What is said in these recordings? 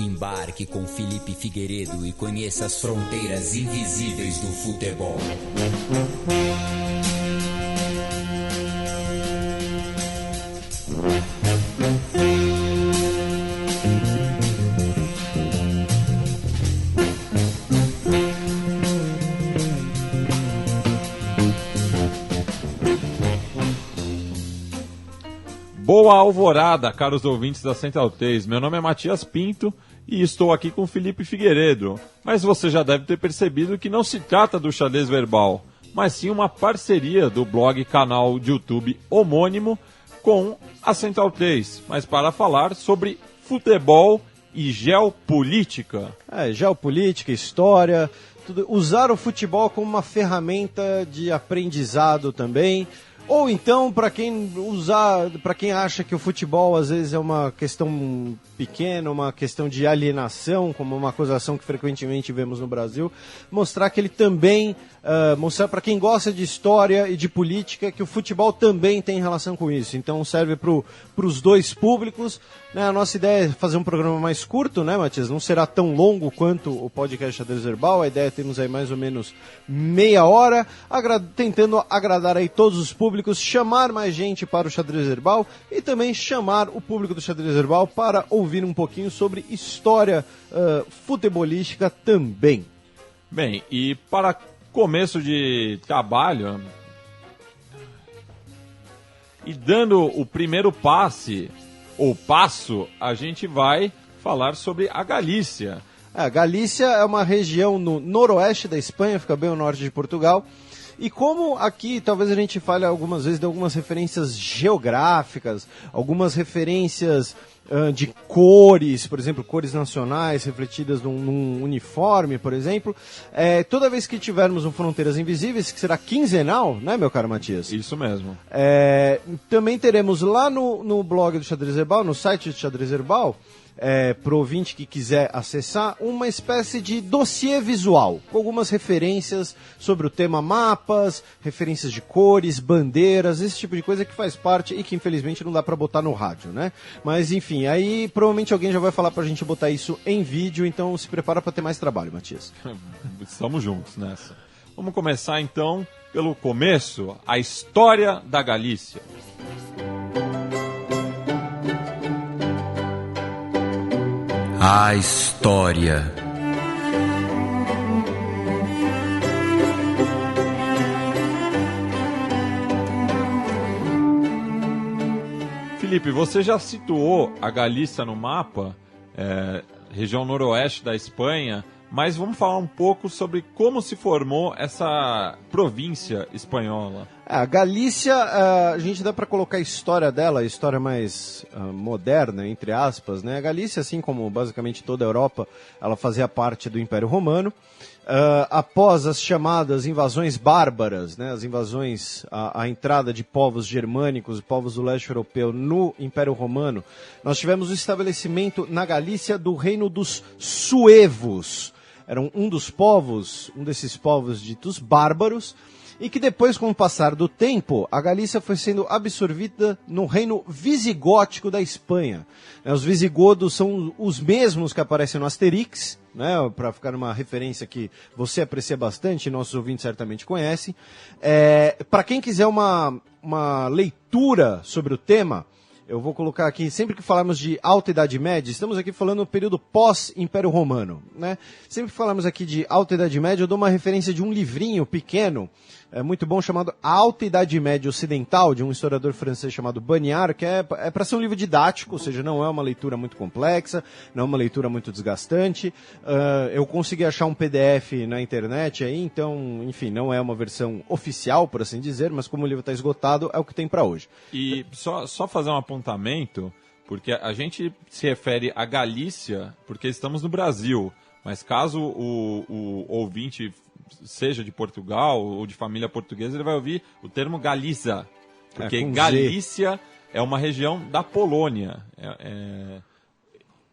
Embarque com Felipe Figueiredo e conheça as fronteiras invisíveis do futebol. Boa alvorada, caros ouvintes da Central 3. Meu nome é Matias Pinto e estou aqui com Felipe Figueiredo. Mas você já deve ter percebido que não se trata do xadrez verbal, mas sim uma parceria do blog canal de YouTube homônimo com a Central 3, mas para falar sobre futebol e geopolítica. Geopolítica, história, tudo. Usar o futebol como uma ferramenta de aprendizado também. Ou então, para quem acha que o futebol às vezes é uma questão pequena, uma questão de alienação, como uma acusação que frequentemente vemos no Brasil, mostrar que ele também, mostrar para quem gosta de história e de política que o futebol também tem relação com isso. Então serve para os dois públicos. Né? A nossa ideia é fazer um programa mais curto, né, Matias? Não será tão longo quanto o podcast Xadrez Verbal. A ideia é termos aí mais ou menos meia hora, tentando agradar aí todos os públicos, chamar mais gente para o Xadrez Verbal e também chamar o público do Xadrez Verbal para ouvir um pouquinho sobre história futebolística também. Bem, e para começo de trabalho, e dando o primeiro passo, a gente vai falar sobre a Galícia. A Galícia é uma região no noroeste da Espanha, fica bem ao norte de Portugal. E como aqui talvez a gente fale algumas vezes de algumas referências geográficas, algumas referências de cores, por exemplo, cores nacionais refletidas num uniforme, por exemplo, toda vez que tivermos um Fronteiras Invisíveis, que será quinzenal, né, meu caro Matias? Isso mesmo. Também teremos lá no blog do Xadrez Verbal, no site do Xadrez Verbal, para o ouvinte que quiser acessar, uma espécie de dossiê visual, com algumas referências sobre o tema mapas, referências de cores, bandeiras, esse tipo de coisa que faz parte e que infelizmente não dá para botar no rádio, né? Mas enfim, aí provavelmente alguém já vai falar pra gente botar isso em vídeo, então se prepara para ter mais trabalho, Matias. Estamos juntos nessa. Vamos começar então pelo começo, a história da Galícia. A história. Felipe, você já situou a Galícia no mapa, região noroeste da Espanha, mas vamos falar um pouco sobre como se formou essa província espanhola. A Galícia, a gente dá para colocar a história dela, a história mais moderna, entre aspas, né? A Galícia, assim como basicamente toda a Europa, ela fazia parte do Império Romano. Após as chamadas invasões bárbaras, né, as invasões, a entrada de povos germânicos, povos do leste europeu no Império Romano, nós tivemos o estabelecimento na Galícia do reino dos suevos. Eram um desses povos ditos bárbaros, e que depois, com o passar do tempo, a Galícia foi sendo absorvida no reino visigótico da Espanha. Os visigodos são os mesmos que aparecem no Asterix, né, para ficar uma referência que você aprecia bastante e nossos ouvintes certamente conhecem. Para quem quiser uma leitura sobre o tema, eu vou colocar aqui, sempre que falamos de Alta Idade Média, estamos aqui falando no período pós-Império Romano, né? Sempre que falamos aqui de Alta Idade Média, eu dou uma referência de um livrinho pequeno, muito bom, chamado A Alta Idade Média Ocidental, de um historiador francês chamado Bagnard, que é para ser um livro didático, ou seja, não é uma leitura muito complexa, não é uma leitura muito desgastante. Eu consegui achar um PDF na internet aí, então, enfim, não é uma versão oficial, por assim dizer, mas como o livro está esgotado, é o que tem para hoje. E só fazer um apontamento, porque a gente se refere à Galícia, porque estamos no Brasil, mas caso o ouvinte seja de Portugal ou de família portuguesa, ele vai ouvir o termo Galiza, porque Galícia é uma região da Polônia.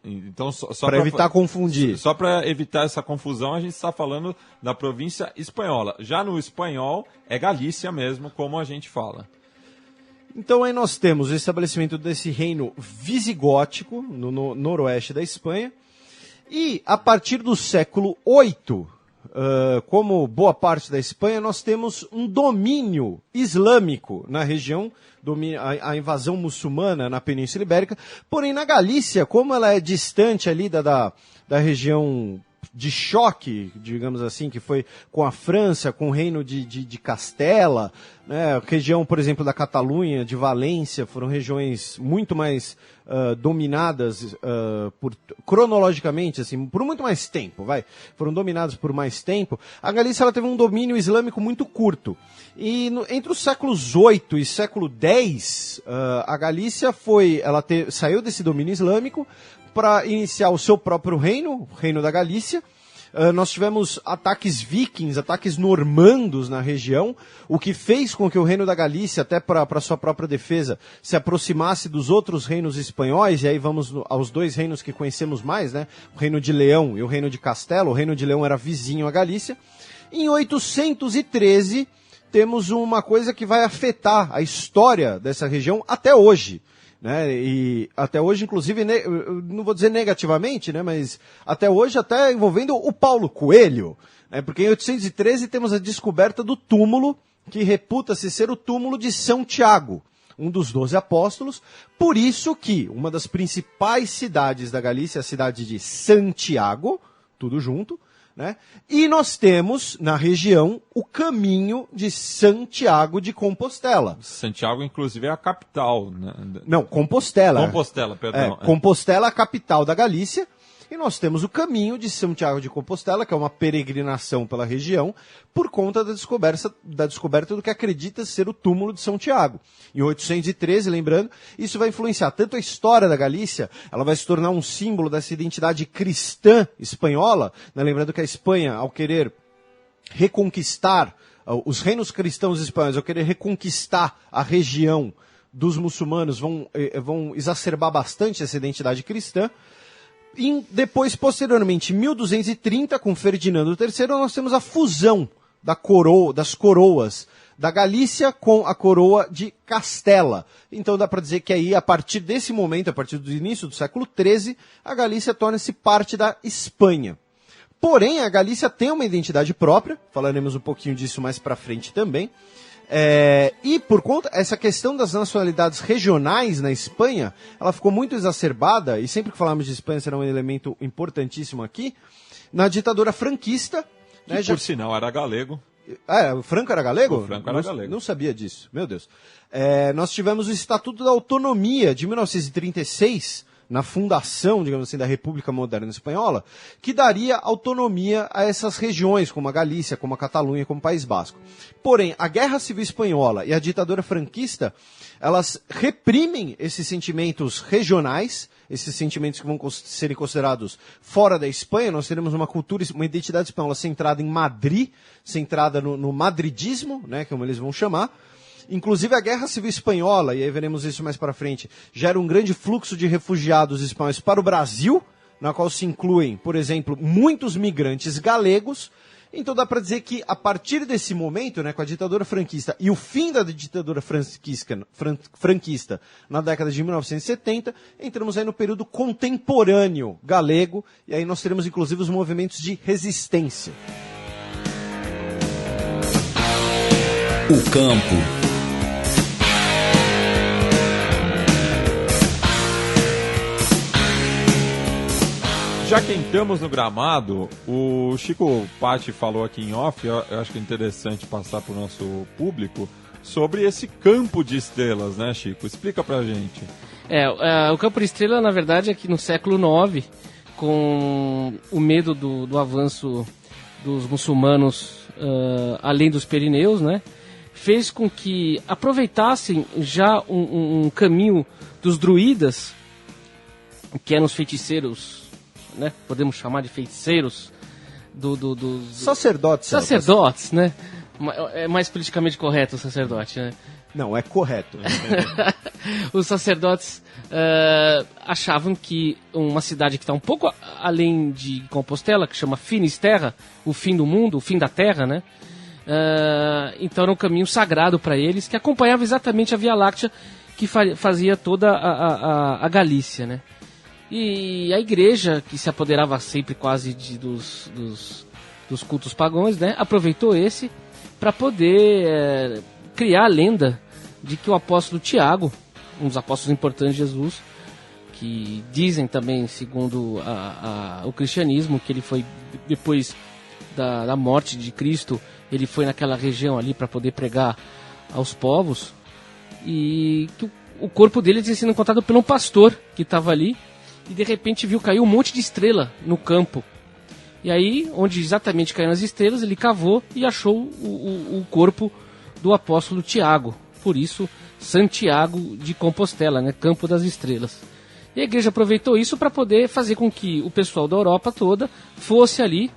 Então, para evitar confundir. Só para evitar essa confusão, a gente está falando da província espanhola. Já no espanhol, é Galícia mesmo, como a gente fala. Então aí nós temos o estabelecimento desse reino visigótico no noroeste da Espanha. E a partir do século VIII, como boa parte da Espanha, nós temos um domínio islâmico na região, a invasão muçulmana na Península Ibérica. Porém, na Galícia, como ela é distante ali da região de choque, digamos assim, que foi com a França, com o reino de Castela, né? A região, por exemplo, da Catalunha, de Valência, foram regiões muito mais dominadas cronologicamente, assim, por muito mais tempo, foram dominadas por mais tempo. A Galícia ela teve um domínio islâmico muito curto. E entre os séculos VIII e século X, a Galícia saiu desse domínio islâmico para iniciar o seu próprio reino, o reino da Galícia. Nós tivemos ataques vikings, ataques normandos na região, o que fez com que o reino da Galícia, até para sua própria defesa, se aproximasse dos outros reinos espanhóis, e aí vamos aos dois reinos que conhecemos mais, né? O reino de Leão e o reino de Castelo. O reino de Leão era vizinho à Galícia. Em 813, temos uma coisa que vai afetar a história dessa região até hoje. Né? E até hoje, inclusive, não vou dizer negativamente, né? Mas até hoje até envolvendo o Paulo Coelho, né? Porque em 813 temos a descoberta do túmulo que reputa-se ser o túmulo de São Tiago, um dos 12 apóstolos. Por isso que uma das principais cidades da Galícia é a cidade de Santiago, tudo junto, né? E nós temos, na região, o caminho de Santiago de Compostela. Santiago, inclusive, é a capital, né? Não, Compostela. Compostela, perdão. Compostela é a capital da Galícia. E nós temos o caminho de Santiago de Compostela, que é uma peregrinação pela região, por conta da descoberta do que acredita ser o túmulo de São Tiago. Em 813, lembrando, isso vai influenciar tanto a história da Galícia, ela vai se tornar um símbolo dessa identidade cristã espanhola, né? Lembrando que a Espanha, ao querer reconquistar, os reinos cristãos espanhóis, ao querer reconquistar a região dos muçulmanos, vão exacerbar bastante essa identidade cristã. E depois, posteriormente, em 1230, com Ferdinando III, nós temos a fusão das coroas da Galícia com a coroa de Castela. Então dá para dizer que aí, a partir desse momento, a partir do início do século XIII, a Galícia torna-se parte da Espanha. Porém, a Galícia tem uma identidade própria, falaremos um pouquinho disso mais para frente também. E por conta, essa questão das nacionalidades regionais na Espanha, ela ficou muito exacerbada, e sempre que falamos de Espanha será um elemento importantíssimo aqui, na ditadura franquista. Que, né, por sinal, era galego. O Franco era galego? O Franco era galego. Não sabia disso, meu Deus. Nós tivemos o Estatuto da Autonomia de 1936, na fundação, digamos assim, da República Moderna Espanhola, que daria autonomia a essas regiões, como a Galícia, como a Catalunha, como o País Basco. Porém, a Guerra Civil Espanhola e a ditadura franquista, elas reprimem esses sentimentos regionais, esses sentimentos que vão serem considerados fora da Espanha. Nós teremos uma cultura, uma identidade espanhola centrada em Madrid, centrada no madridismo, né, como eles vão chamar. Inclusive a Guerra Civil Espanhola, e aí veremos isso mais para frente, gera um grande fluxo de refugiados espanhóis para o Brasil, na qual se incluem, por exemplo, muitos migrantes galegos. Então dá para dizer que a partir desse momento, né, com a ditadura franquista e o fim da ditadura franquista na década de 1970, entramos aí no período contemporâneo galego, e aí nós teremos inclusive os movimentos de resistência. O campo. Já que estamos no gramado, o Chico Patti falou aqui em off, eu acho que é interessante passar para o nosso público, sobre esse campo de estrelas, né, Chico? Explica pra gente. O campo de estrela, na verdade, é que no século IX, com o medo do avanço dos muçulmanos além dos Pirineus, né, fez com que aproveitassem já um caminho dos druidas, que eram os feiticeiros, né? Podemos chamar de feiticeiros dos sacerdotes, né? É mais politicamente correto o sacerdote, né? Não, é correto. Os sacerdotes achavam que uma cidade que está um pouco além de Compostela, que chama Finisterra, o fim do mundo, o fim da terra, né? Então era um caminho sagrado para eles, que acompanhava exatamente a Via Láctea, que fazia toda a Galícia, né? E a igreja, que se apoderava sempre quase dos cultos pagãos, né, aproveitou esse para poder criar a lenda de que o apóstolo Tiago, um dos apóstolos importantes de Jesus, que dizem também, segundo o cristianismo, que ele foi, depois da morte de Cristo, ele foi naquela região ali para poder pregar aos povos, e que o corpo dele tinha sido encontrado por um pastor que estava ali, e de repente viu cair um monte de estrela no campo. E aí, onde exatamente caíram as estrelas, ele cavou e achou o corpo do apóstolo Tiago. Por isso, Santiago de Compostela, né? Campo das Estrelas. E a igreja aproveitou isso para poder fazer com que o pessoal da Europa toda fosse ali,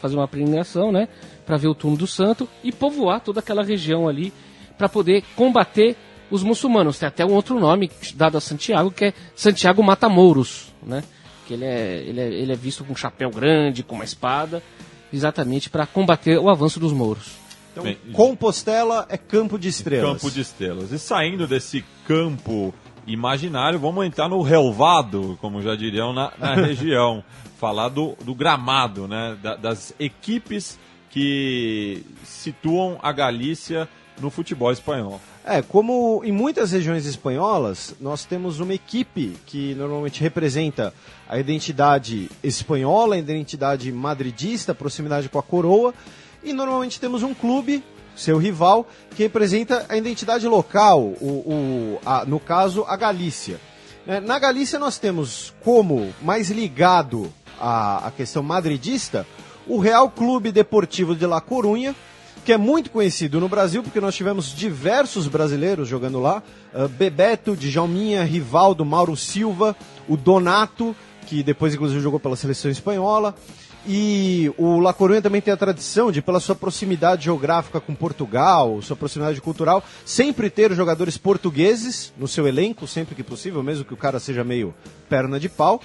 fazer uma peregrinação, né? Para ver o túmulo do santo e povoar toda aquela região ali para poder combater os muçulmanos. Tem até um outro nome dado a Santiago, que é Santiago Mata-Mouros, né? Que ele é visto com um chapéu grande, com uma espada, exatamente para combater o avanço dos mouros. Então, bem, Compostela é campo de estrelas. Campo de estrelas. E saindo desse campo imaginário, vamos entrar no relvado, como já diriam na região. Falar do gramado, né? Das equipes que situam a Galícia no futebol espanhol. Como em muitas regiões espanholas, nós temos uma equipe que normalmente representa a identidade espanhola, a identidade madridista, a proximidade com a coroa, e normalmente temos um clube, seu rival, que representa a identidade local, no caso, a Galícia. Na Galícia nós temos como mais ligado à questão madridista o Real Clube Deportivo de La Coruña, que é muito conhecido no Brasil, porque nós tivemos diversos brasileiros jogando lá, Bebeto, Djalminha, Rivaldo, Mauro Silva, o Donato, que depois inclusive jogou pela seleção espanhola, e o La Coruña também tem a tradição de, pela sua proximidade geográfica com Portugal, sua proximidade cultural, sempre ter jogadores portugueses no seu elenco, sempre que possível, mesmo que o cara seja meio perna de pau.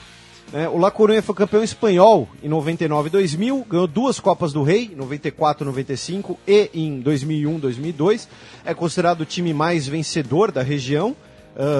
O La Coruña foi campeão espanhol em 99 e 2000, ganhou 2 Copas do Rei, 94 e 95, e em 2001 e 2002. É considerado o time mais vencedor da região.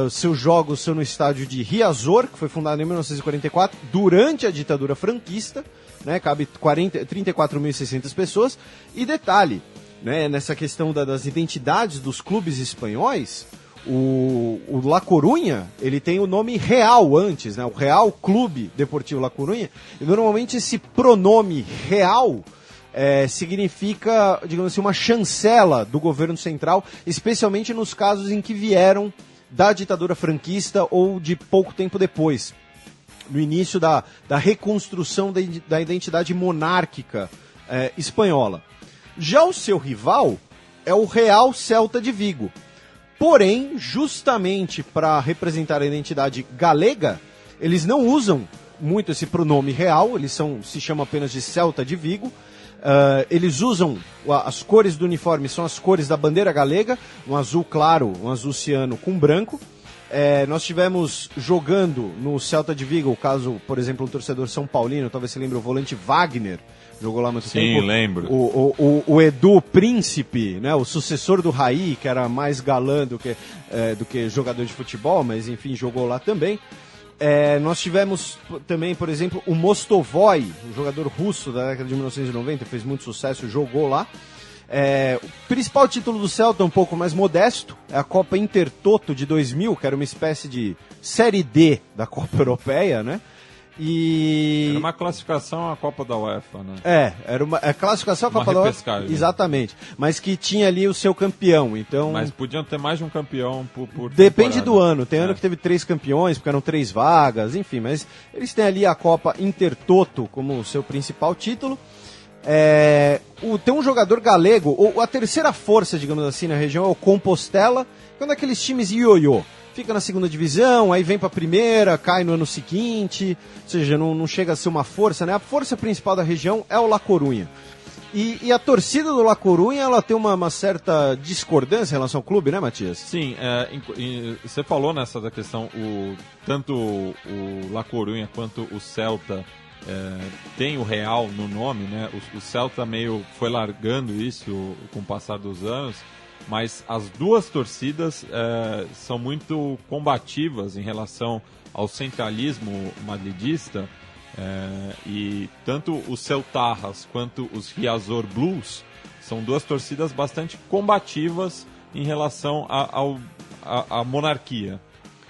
Seus jogos são no estádio de Riazor, que foi fundado em 1944, durante a ditadura franquista, né, cabe 34.600 pessoas. E detalhe, né, nessa questão das identidades dos clubes espanhóis, o La Coruña, ele tem o nome real antes, né? O Real Clube Deportivo La Coruña, e normalmente esse pronome real significa, digamos assim, uma chancela do governo central, especialmente nos casos em que vieram da ditadura franquista ou de pouco tempo depois, no início da reconstrução da identidade monárquica espanhola. Já o seu rival é o Real Celta de Vigo. Porém, justamente para representar a identidade galega, eles não usam muito esse pronome real, eles se chamam apenas de Celta de Vigo. Eles usam, as cores do uniforme são as cores da bandeira galega, um azul claro, um azul ciano com branco. Nós tivemos jogando no Celta de Vigo, o caso, por exemplo, um torcedor são paulino, talvez você lembre o volante Wagner, jogou lá há muito tempo. Sim, lembro. O Edu Príncipe, né, o sucessor do Raí, que era mais galã do que jogador de futebol, mas enfim, jogou lá também. Nós tivemos também, por exemplo, o Mostovoy, um jogador russo da década de 1990, fez muito sucesso, jogou lá. O principal título do Celta, um pouco mais modesto, é a Copa Intertoto de 2000, que era uma espécie de Série D da Copa Europeia, né? Era uma classificação à Copa da UEFA, né? Era uma classificação à Copa da UEFA. Exatamente. Mas que tinha ali o seu campeão, então... Mas podiam ter mais de um campeão por Depende temporada. do ano. Tem ano que teve 3 campeões, porque eram 3 vagas, enfim. Mas eles têm ali a Copa Intertoto como o seu principal título. Tem um jogador galego, ou a terceira força, digamos assim, na região é o Compostela, que é um daqueles times ioiô. Fica na segunda divisão, aí vem pra primeira, cai no ano seguinte, ou seja, não chega a ser uma força, né? A força principal da região é o La Coruña. E a torcida do La Coruña, ela tem uma certa discordância em relação ao clube, né, Matias? Sim, você falou nessa da questão, tanto o La Coruña quanto o Celta tem o Real no nome, né? O Celta meio foi largando isso com o passar dos anos. mas as duas torcidas são muito combativas em relação ao centralismo madridista, e tanto os Celtarras quanto os Riazor Blues são duas torcidas bastante combativas em relação à monarquia.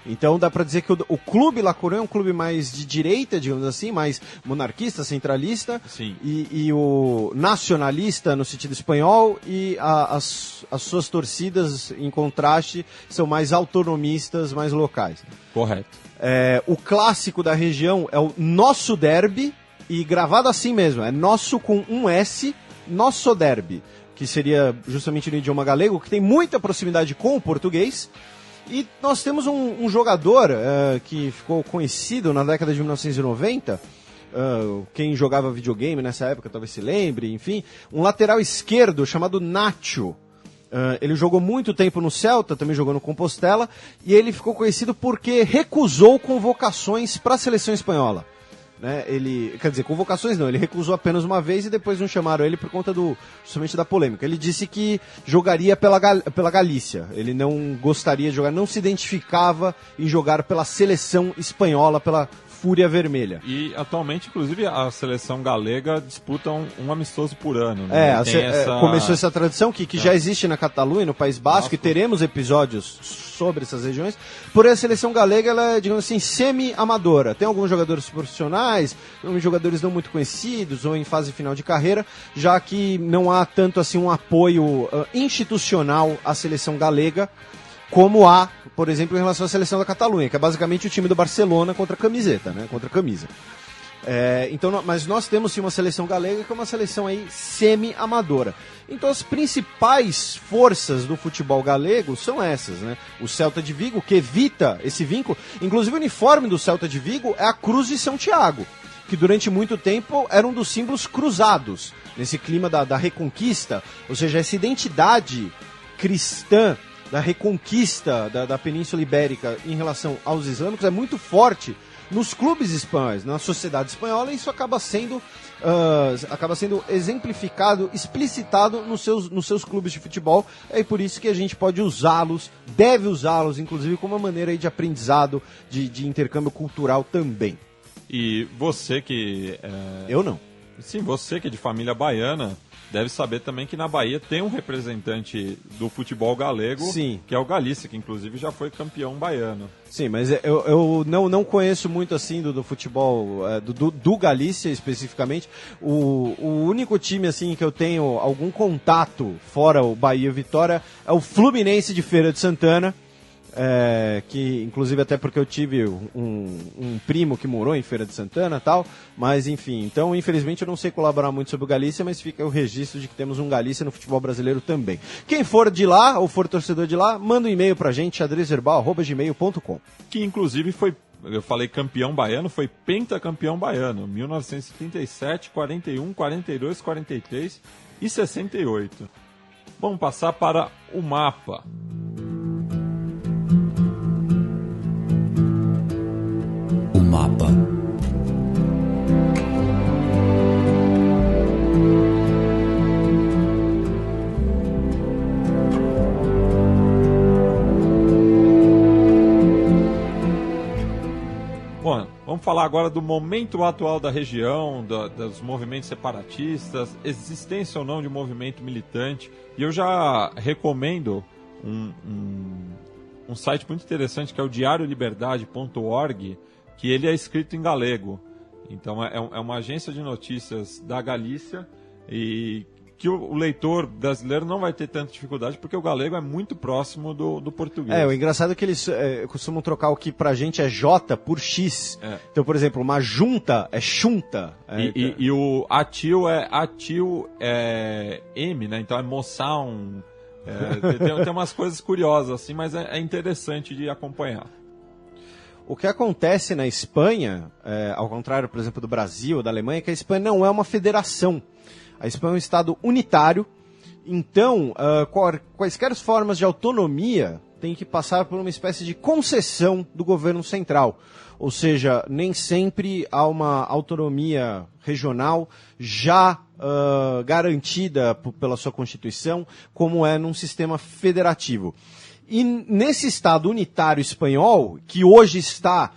Então dá para dizer que o clube La Coruña é um clube mais de direita, digamos assim, mais monarquista, centralista. Sim. E o nacionalista no sentido espanhol, e as suas torcidas, em contraste, são mais autonomistas, mais locais. Correto. O clássico da região é o Nosso Derby, e gravado assim mesmo, é nosso com um S, Nosso Derby, que seria justamente no idioma galego, que tem muita proximidade com o português. E nós temos um jogador que ficou conhecido na década de 1990, quem jogava videogame nessa época talvez se lembre, enfim, um lateral esquerdo chamado Nacho. Ele jogou muito tempo no Celta, também jogou no Compostela, e ele ficou conhecido porque recusou convocações para a seleção espanhola. Né? Quer dizer, convocações não, ele recusou apenas uma vez e depois não chamaram ele por conta justamente da polêmica. Ele disse que jogaria pela Galícia, ele não gostaria de jogar, não se identificava em jogar pela seleção espanhola, pela Fúria Vermelha. E atualmente, inclusive, a seleção galega disputa um amistoso por ano. Né? Começou essa tradição que já existe na Catalunha, no País Basco, e teremos episódios sobre essas regiões. Porém, a seleção galega, ela é, digamos assim, semi-amadora. Tem alguns jogadores profissionais, alguns jogadores não muito conhecidos ou em fase final de carreira, já que não há tanto assim um apoio institucional à seleção galega, como há, por exemplo, em relação à seleção da Catalunha, que é basicamente o time do Barcelona contra a camiseta, né? Contra a camisa. Mas nós temos sim uma seleção galega que é uma seleção aí semi-amadora. Então as principais forças do futebol galego são essas, né? O Celta de Vigo, que evita esse vínculo. Inclusive o uniforme do Celta de Vigo é a Cruz de São Tiago, que durante muito tempo era um dos símbolos cruzados, nesse clima da Reconquista, ou seja, essa identidade cristã da reconquista da Península Ibérica em relação aos islâmicos é muito forte nos clubes espanhóis, na sociedade espanhola, e isso acaba sendo exemplificado, explicitado nos seus clubes de futebol. É por isso que a gente pode usá-los, deve usá-los, inclusive, como uma maneira aí de aprendizado, de intercâmbio cultural também. E você que... Eu não. Sim, você que é de família baiana, deve saber também que na Bahia tem um representante do futebol galego, sim, que é o Galícia, que inclusive já foi campeão baiano. Sim, mas eu não conheço muito assim do futebol, do Galícia especificamente. O único time assim que eu tenho algum contato, fora o Bahia e Vitória, é o Fluminense de Feira de Santana. Que inclusive até porque eu tive um primo que morou em Feira de Santana e tal, mas enfim, então infelizmente eu não sei colaborar muito sobre o Galícia, mas fica o registro de que temos um Galícia no futebol brasileiro também. Quem for de lá, ou for torcedor de lá, manda um e-mail pra gente, xadrezverbal@gmail.com. Que inclusive foi, eu falei campeão baiano, foi pentacampeão baiano, 1937, 41, 42, 43 e 68. Vamos passar para o mapa. Mapa. Bom, vamos falar agora do momento atual da região, dos movimentos separatistas, existência ou não de movimento militante. E eu já recomendo um site muito interessante que é o diarioliberdade.org, que ele é escrito em galego. Então é uma agência de notícias da Galícia, e que o leitor brasileiro não vai ter tanta dificuldade, porque o galego é muito próximo do português. O engraçado é que eles costumam trocar o que pra gente é J por X. Então, por exemplo, uma junta é chunta. E o atil é M, né? Então é moção. Tem umas coisas curiosas assim, mas é interessante de acompanhar. O que acontece na Espanha, ao contrário, por exemplo, do Brasil ou da Alemanha, é que a Espanha não é uma federação. A Espanha é um estado unitário, então quaisquer formas de autonomia têm que passar por uma espécie de concessão do governo central. Ou seja, nem sempre há uma autonomia regional já garantida pela sua Constituição, como é num sistema federativo. E nesse Estado unitário espanhol, que hoje está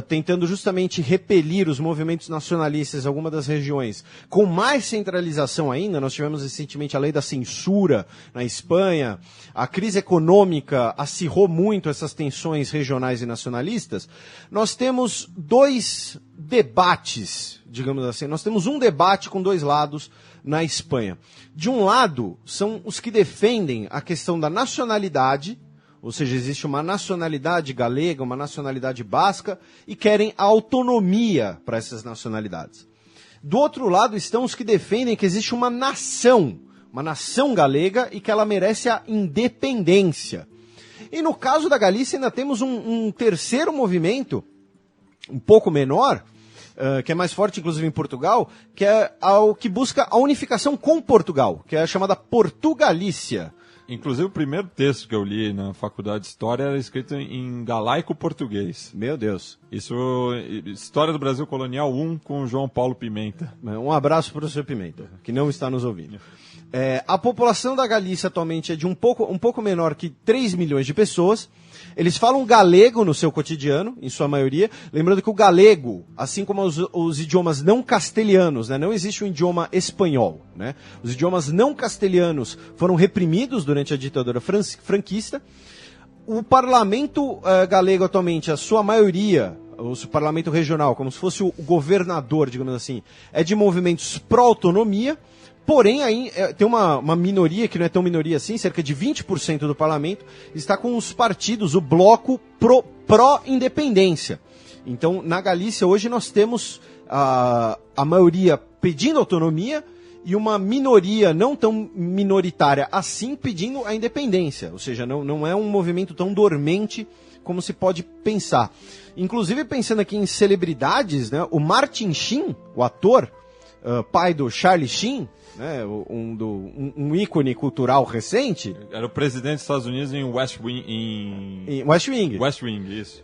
tentando justamente repelir os movimentos nacionalistas em algumas das regiões, com mais centralização ainda, nós tivemos recentemente a lei da censura na Espanha, a crise econômica acirrou muito essas tensões regionais e nacionalistas, nós temos dois debates, digamos assim, nós temos um debate com dois lados na Espanha. De um lado, são os que defendem a questão da nacionalidade, ou seja, existe uma nacionalidade galega, uma nacionalidade basca, e querem a autonomia para essas nacionalidades. Do outro lado estão os que defendem que existe uma nação galega, e que ela merece a independência. E no caso da Galícia ainda temos um terceiro movimento, um pouco menor, que é mais forte inclusive em Portugal, que é o que busca a unificação com Portugal, que é a chamada Portugalícia. Inclusive, o primeiro texto que eu li na faculdade de História era escrito em galaico-português. Meu Deus. Isso, História do Brasil Colonial 1, com João Paulo Pimenta. Um abraço para o Sr. Pimenta, que não está nos ouvindo. A população da Galícia atualmente é de um pouco menor que 3 milhões de pessoas. Eles falam galego no seu cotidiano, em sua maioria. Lembrando que o galego, assim como os idiomas não castelhanos, né, não existe um idioma espanhol. Né? Os idiomas não castelhanos foram reprimidos durante a ditadura franquista. O parlamento galego atualmente, a sua maioria, o parlamento regional, como se fosse o governador, digamos assim, é de movimentos pró-autonomia. Porém, aí tem uma minoria, que não é tão minoria assim, cerca de 20% do parlamento, está com os partidos, o bloco pró-independência. Então, na Galícia, hoje nós temos a maioria pedindo autonomia e uma minoria não tão minoritária assim pedindo a independência. Ou seja, não é um movimento tão dormente como se pode pensar. Inclusive, pensando aqui em celebridades, né, o Martin Sheen, o ator, pai do Charlie Sheen, né, um ícone cultural recente. Era o presidente dos Estados Unidos em West Wing. West Wing, isso.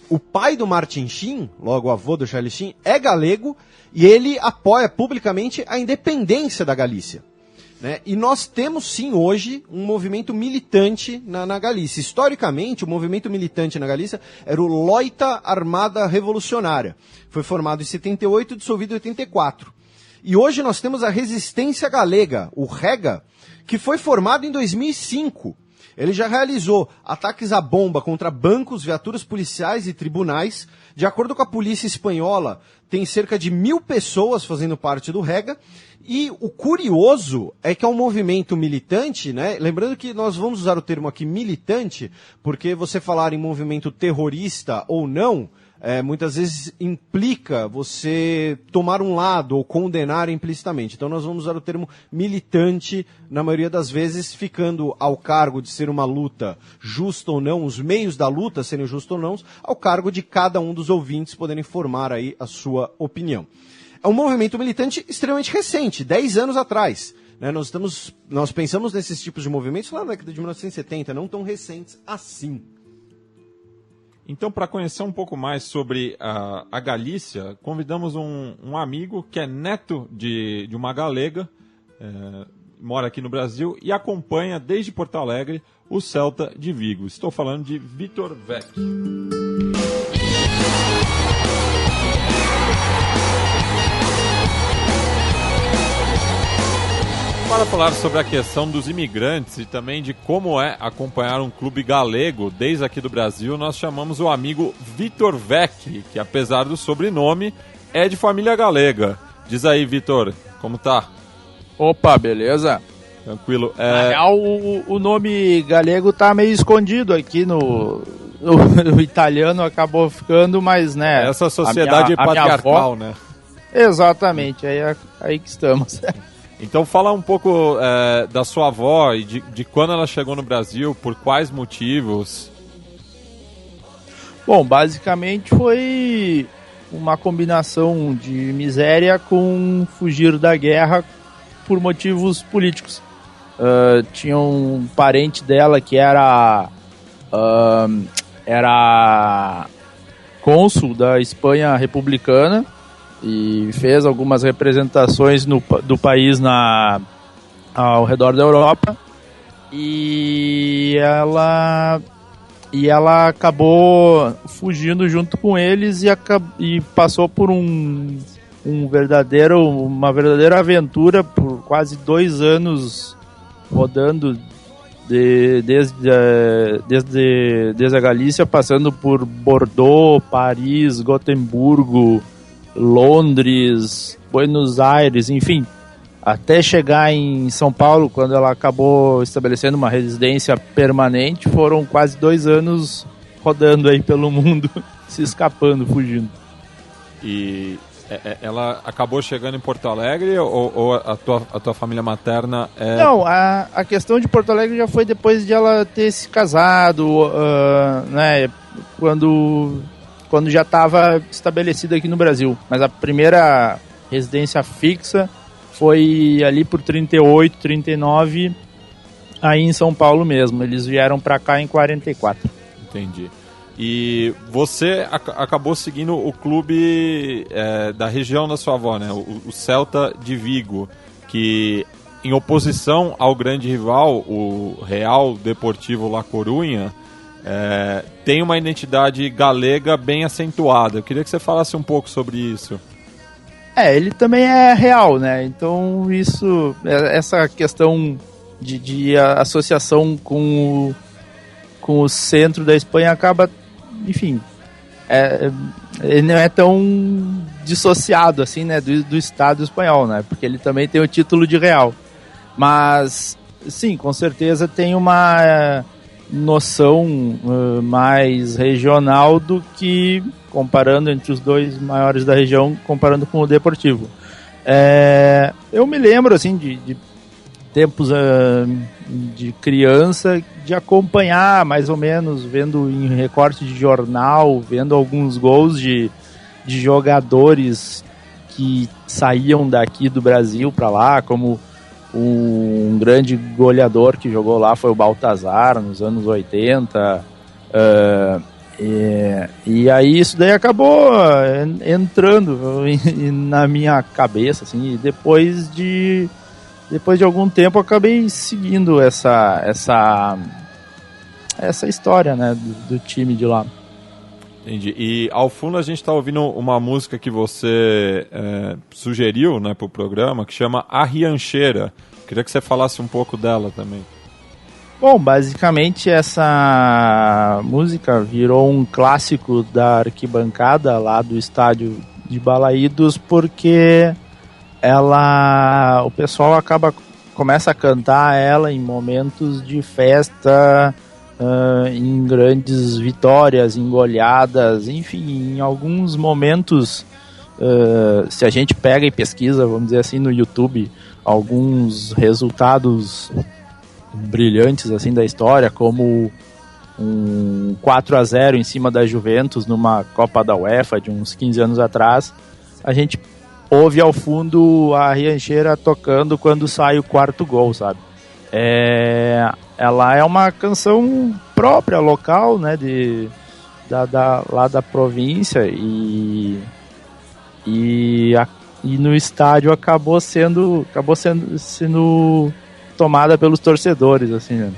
O pai do Martin Sheen, logo o avô do Charlie Sheen, é galego e ele apoia publicamente a independência da Galícia. Né? E nós temos sim hoje um movimento militante na Galícia. Historicamente, o movimento militante na Galícia era o Loita Armada Revolucionária. Foi formado em 78 e dissolvido em 84. E hoje nós temos a Resistência Galega, o REGA, que foi formado em 2005. Ele já realizou ataques à bomba contra bancos, viaturas policiais e tribunais. De acordo com a polícia espanhola, tem cerca de 1.000 pessoas fazendo parte do REGA. E o curioso é que é um movimento militante, né? Lembrando que nós vamos usar o termo aqui militante, porque você falar em movimento terrorista ou não, muitas vezes implica você tomar um lado ou condenar implicitamente. Então nós vamos usar o termo militante, na maioria das vezes, ficando ao cargo de ser uma luta justa ou não, os meios da luta serem justos ou não, ao cargo de cada um dos ouvintes poderem formar aí a sua opinião. É um movimento militante extremamente recente, 10 anos atrás. Né? Nós pensamos nesses tipos de movimentos lá na década de 1970, não tão recentes assim. Então, para conhecer um pouco mais sobre a Galícia, convidamos um amigo que é neto de uma galega, mora aqui no Brasil e acompanha desde Porto Alegre o Celta de Vigo. Estou falando de Vitor Vecchi. Para falar sobre a questão dos imigrantes e também de como é acompanhar um clube galego desde aqui do Brasil, nós chamamos o amigo Vitor Vecchi, que apesar do sobrenome, é de família galega. Diz aí, Vitor, como tá? Opa, beleza? Tranquilo. Na real, o nome galego tá meio escondido aqui no italiano, acabou ficando, mas, né... Essa sociedade patriarcal, né? Exatamente, aí que estamos. Então fala um pouco da sua avó e de quando ela chegou no Brasil, por quais motivos? Bom, basicamente foi uma combinação de miséria com fugir da guerra por motivos políticos. Tinha um parente dela que era cônsul da Espanha republicana e fez algumas representações do país ao redor da Europa, e ela acabou fugindo junto com eles e passou por uma verdadeira aventura por quase 2 anos rodando desde a Galícia, passando por Bordeaux, Paris, Gotemburgo, Londres, Buenos Aires, enfim, até chegar em São Paulo, quando ela acabou estabelecendo uma residência permanente. Foram quase 2 anos rodando aí pelo mundo, se escapando, fugindo. E ela acabou chegando em Porto Alegre ou a tua família materna é... Não, a questão de Porto Alegre já foi depois de ela ter se casado, né, quando já estava estabelecida aqui no Brasil. Mas a primeira residência fixa foi ali por 38, 39, aí em São Paulo mesmo. Eles vieram para cá em 44. Entendi. E você acabou seguindo o clube da região da sua avó, né? O Celta de Vigo, que em oposição ao grande rival, o Real Deportivo La Coruña, tem uma identidade galega bem acentuada. Eu queria que você falasse um pouco sobre isso. Ele também é real, né? Então essa questão de associação com o centro da Espanha acaba, enfim, ele não é tão dissociado assim, né, do Estado espanhol, né? Porque ele também tem o título de real. Mas, sim, com certeza tem uma noção mais regional do que, comparando entre os 2 maiores da região, comparando com o Deportivo. Eu me lembro, assim, de tempos de criança, de acompanhar mais ou menos, vendo em recorte de jornal, vendo alguns gols de jogadores que saíam daqui do Brasil para lá, como um grande goleador que jogou lá foi o Baltazar nos anos 80, e aí isso daí acabou entrando na minha cabeça, assim, e depois de algum tempo eu acabei seguindo essa história, né, do time de lá. Entendi. E ao fundo a gente está ouvindo uma música que você sugeriu, né, para o programa, que chama A Riancheira. Queria que você falasse um pouco dela também. Bom, basicamente essa música virou um clássico da arquibancada lá do estádio de Balaídos, porque o pessoal começa a cantar ela em momentos de festa, em grandes vitórias, em goleadas, enfim, em alguns momentos, se a gente pega e pesquisa, vamos dizer assim, no YouTube, alguns resultados brilhantes assim da história, como um 4-0 em cima da Juventus numa Copa da UEFA de uns 15 anos atrás, a gente ouve ao fundo a Riancheira tocando quando sai o 4º gol, sabe? Ela é uma canção própria, local, né, lá da província, e no estádio acabou sendo tomada pelos torcedores, assim, né?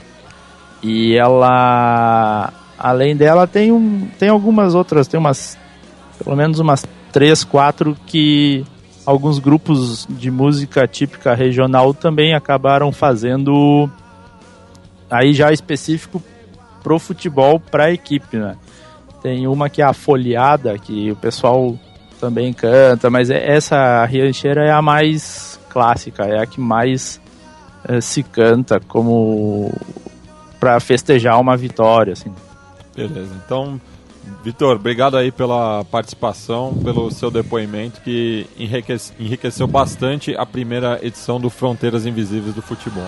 E ela, além dela, tem algumas outras, tem pelo menos umas 3, 4 que alguns grupos de música típica regional também acabaram fazendo, aí já específico pro futebol, pra equipe, né? Tem uma que é a Folheada, que o pessoal também canta, mas essa Riancheira é a mais clássica, é a que mais se canta como para festejar uma vitória, assim. Beleza, então, Vitor, obrigado aí pela participação, pelo seu depoimento, que enriqueceu bastante a primeira edição do Fronteiras Invisíveis do Futebol.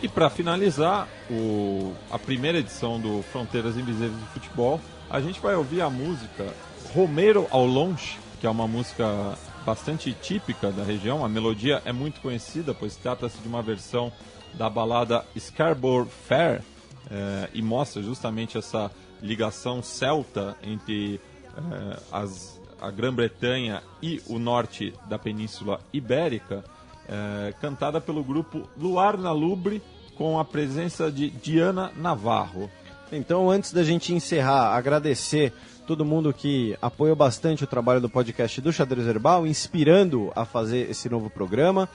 E para finalizar a primeira edição do Fronteiras Invisíveis do Futebol, a gente vai ouvir a música Romero ao Longe, que é uma música bastante típica da região. A melodia é muito conhecida, pois trata-se de uma versão da balada Scarborough Fair, e mostra justamente essa ligação celta entre a Grã-Bretanha e o norte da Península Ibérica, cantada pelo grupo Luar na Lubre, com a presença de Diana Navarro. Então, antes da gente encerrar, agradecer todo mundo que apoiou bastante o trabalho do podcast do Xadrez Herbal, inspirando a fazer esse novo programa.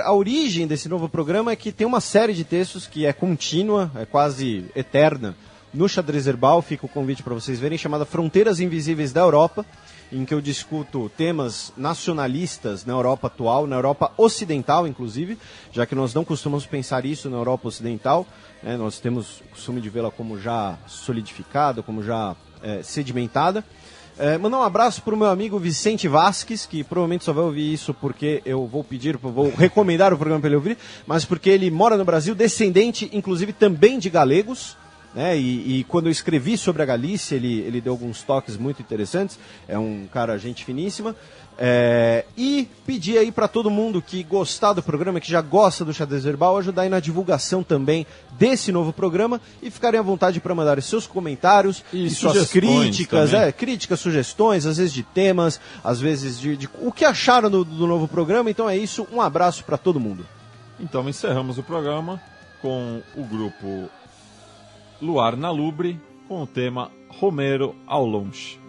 A origem desse novo programa é que tem uma série de textos que é contínua, é quase eterna, no Xadrez Herbal. Fica o convite para vocês verem, chamada Fronteiras Invisíveis da Europa, em que eu discuto temas nacionalistas na Europa atual, na Europa ocidental, inclusive, já que nós não costumamos pensar isso na Europa ocidental, né? Nós temos o costume de vê-la como já solidificada, como já sedimentada. Mandar um abraço para o meu amigo Vicente Vasques, que provavelmente só vai ouvir isso porque eu vou recomendar o programa para ele ouvir, mas porque ele mora no Brasil, descendente, inclusive, também de galegos, né? E quando eu escrevi sobre a Galícia, ele deu alguns toques muito interessantes. É um cara, gente finíssima. E pedir aí para todo mundo que gostar do programa, que já gosta do Xadrez Herbal, ajudar aí na divulgação também desse novo programa e ficarem à vontade para mandar os seus comentários e suas críticas, críticas, sugestões, às vezes de temas, às vezes de o que acharam do novo programa. Então é isso, um abraço para todo mundo. Então encerramos o programa com o grupo Luar na Lubre, com o tema Romero ao Longe.